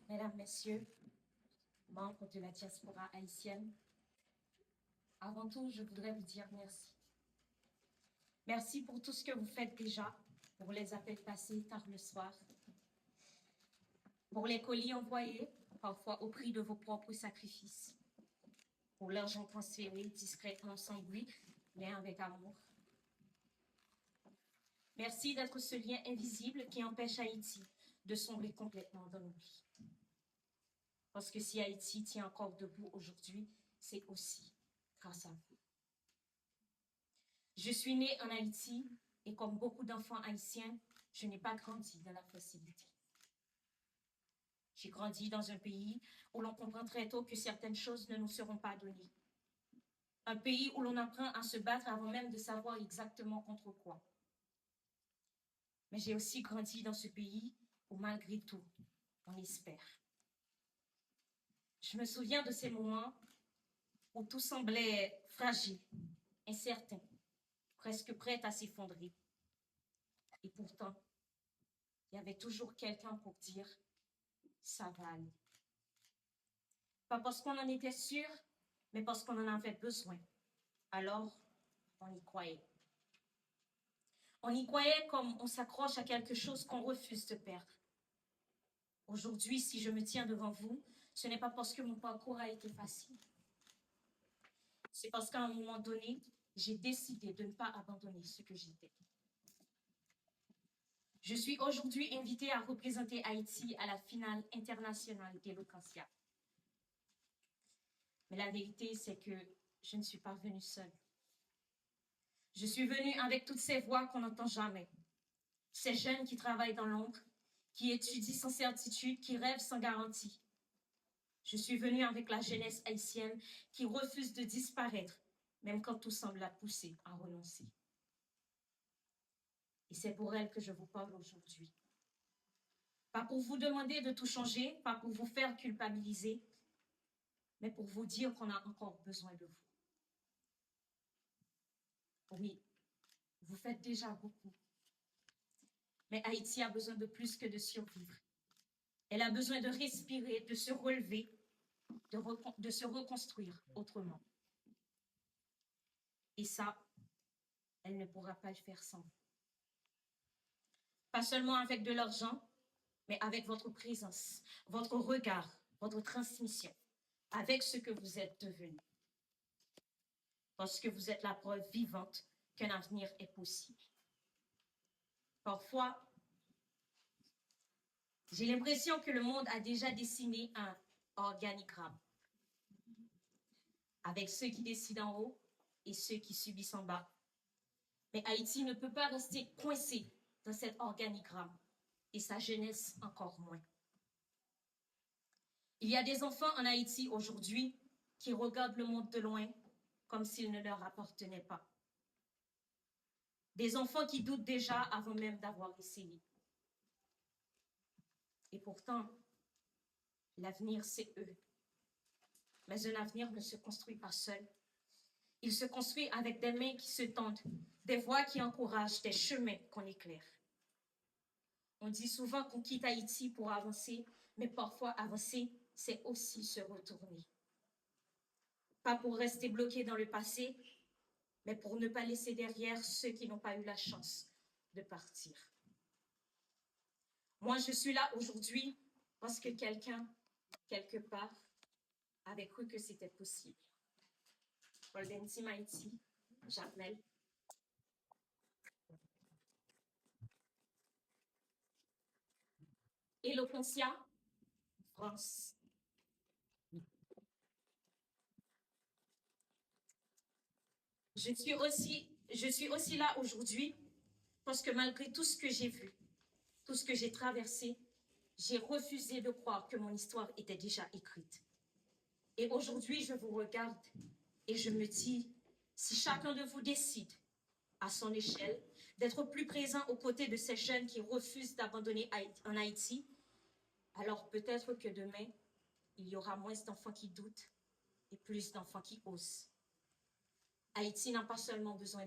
Mesdames, Messieurs, membres de la diaspora haïtienne, avant tout, je voudrais vous dire merci. Merci pour tout ce que vous faites déjà, pour les appels passés tard le soir, pour les colis envoyés, parfois au prix de vos propres sacrifices, pour l'argent transféré discrètement sans bruit, mais avec amour. Merci d'être ce lien invisible qui empêche Haïti de sombrer complètement dans l'oubli. Parce que si Haïti tient encore debout aujourd'hui, c'est aussi grâce à vous. Je suis née en Haïti et comme beaucoup d'enfants haïtiens, je n'ai pas grandi dans la facilité. J'ai grandi dans un pays où l'on comprend très tôt que certaines choses ne nous seront pas données. Un pays où l'on apprend à se battre avant même de savoir exactement contre quoi. Mais j'ai aussi grandi dans ce pays où malgré tout, on espère. Je me souviens de ces moments où tout semblait fragile, incertain, presque prêt à s'effondrer. Et pourtant, il y avait toujours quelqu'un pour dire « ça va aller ». Pas parce qu'on en était sûr, mais parce qu'on en avait besoin. Alors, on y croyait. On y croyait comme on s'accroche à quelque chose qu'on refuse de perdre. Aujourd'hui, si je me tiens devant vous, ce n'est pas parce que mon parcours a été facile. C'est parce qu'à un moment donné, j'ai décidé de ne pas abandonner ce que j'étais. Je suis aujourd'hui invitée à représenter Haïti à la finale internationale d'Eloquentia. Mais la vérité, c'est que je ne suis pas venue seule. Je suis venue avec toutes ces voix qu'on n'entend jamais. Ces jeunes qui travaillent dans l'ombre, qui étudient sans certitude, qui rêvent sans garantie. Je suis venue avec la jeunesse haïtienne qui refuse de disparaître, même quand tout semble la pousser à renoncer. Et c'est pour elle que je vous parle aujourd'hui. Pas pour vous demander de tout changer, pas pour vous faire culpabiliser, mais pour vous dire qu'on a encore besoin de vous. Oui, vous faites déjà beaucoup. Mais Haïti a besoin de plus que de survivre. Elle a besoin de respirer, de se relever, de se reconstruire autrement. Et ça, elle ne pourra pas le faire sans vous. Pas seulement avec de l'argent, mais avec votre présence, votre regard, votre transmission, avec ce que vous êtes devenu. Parce que vous êtes la preuve vivante qu'un avenir est possible. Parfois, j'ai l'impression que le monde a déjà dessiné un organigramme, avec ceux qui décident en haut et ceux qui subissent en bas. Mais Haïti ne peut pas rester coincé dans cet organigramme, et sa jeunesse encore moins. Il y a des enfants en Haïti aujourd'hui qui regardent le monde de loin comme s'il ne leur appartenait pas. Des enfants qui doutent déjà avant même d'avoir essayé. Et pourtant, l'avenir, c'est eux. Mais un avenir ne se construit pas seul. Il se construit avec des mains qui se tendent, des voix qui encouragent, des chemins qu'on éclaire. On dit souvent qu'on quitte Haïti pour avancer, mais parfois avancer, c'est aussi se retourner. Pas pour rester bloqué dans le passé, mais pour ne pas laisser derrière ceux qui n'ont pas eu la chance de partir. Moi, je suis là aujourd'hui parce que quelqu'un, quelque part, avait cru que c'était possible. Golden Team Haïti, Jacmel. Eloquentia, France. Je suis aussi là aujourd'hui parce que malgré tout ce que j'ai vu, tout ce que j'ai traversé, j'ai refusé de croire que mon histoire était déjà écrite. Et aujourd'hui, je vous regarde et je me dis, si chacun de vous décide, à son échelle, d'être plus présent aux côtés de ces jeunes qui refusent d'abandonner en Haïti, alors peut-être que demain, il y aura moins d'enfants qui doutent et plus d'enfants qui osent. Haïti n'a pas seulement besoin